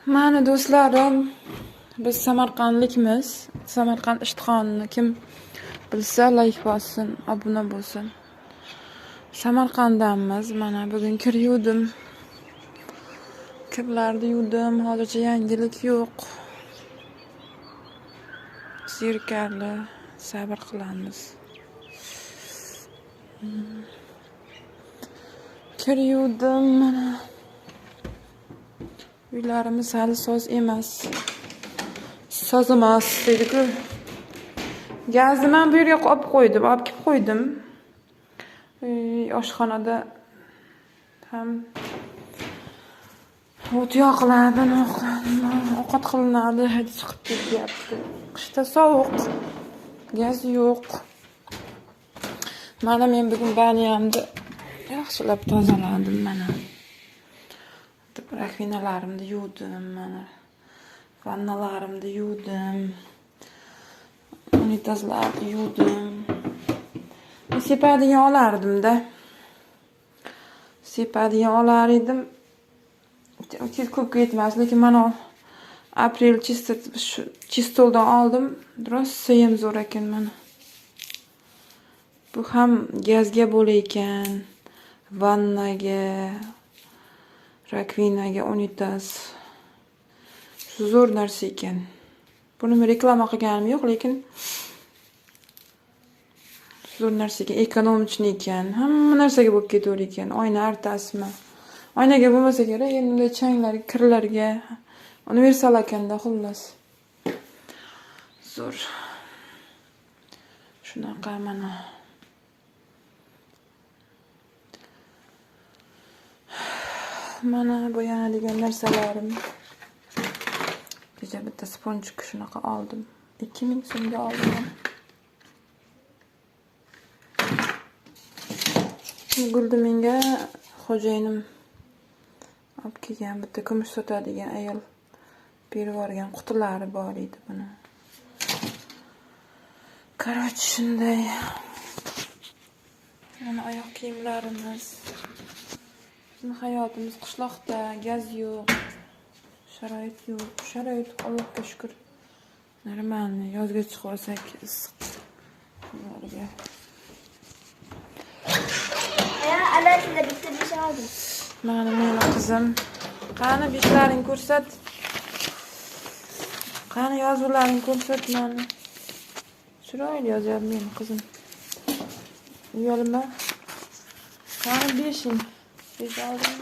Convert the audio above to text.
Mani do'stlarim, biz Samarqandlikmiz. Samarqand ishtixonini kim bilsa like bossin, obuna bo'lsin. Samarqanddanmiz. Mana bugun kir yuvdim. Kirlarni yuvdim. Hozircha yangilik yo'q. Zerikarli, sabr qilamiz. Kir yuvdim mana. Uylarimiz hali soz emas. Soz emas deydi-ku. Gazni men bu yerga olib qo'ydim, olib kelib qo'ydim. Oshxonada ham o't yoqiladi, ovqat qilinadi, hidi chiqib ketyapti. Qishda sovuq, gaz yo'q. Mana men bugun baniyamni yaxshilab tozaladim mana. Rakvinalarimni yuvdim mana. Vannalarimni yuvdim. Unitazlarni yuvdim. Sepadigan olardim-da. Sepadigan olar edim. Ko'p ketmas, lekin mana aprel chistoldan oldim. Rosa ham zo'r ekan mana. Bu ham gazga bo'lar ekan, vannaga, rakvinaga, unitaz. Zo'r narsa ekan. Buni men reklama qilganim yo'q, lekin zo'r narsa ekan, ekonomichni ekan. Hamma narsaga bo'lib ketaver ekan. Oyna artasimi? Oynaga bo'lmasa kerak, endi changlarga, kirlarga universal ekanda, xullas. Zo'r. Shunaqa mana. Mana bo'yanadigan narsalarim. Kecha bitta sponjik shunaqa oldim. 2000 so'mga oldim. Guldi menga xo'jayinim olib kelgan bitta kumush sotadigan ayol berib yuborgan qutilari bor edi buni. Короче, shunday. Mana oyoq kiyimlarimiz. Bizning hayotimiz qishloqda, gaz yo'q, sharoit yo'q. Sharoit Allohga shukr. Normalni yozga chiqib olsak issiq. Alatda bitta besh oldim. Mana meni qizim. Qani bishlaring ko'rsat. Qani yozuvlaring ko'rsat mana. Chiroyli yozyapti meni qizim. Uyalma. Qani beshing. Besh oldim.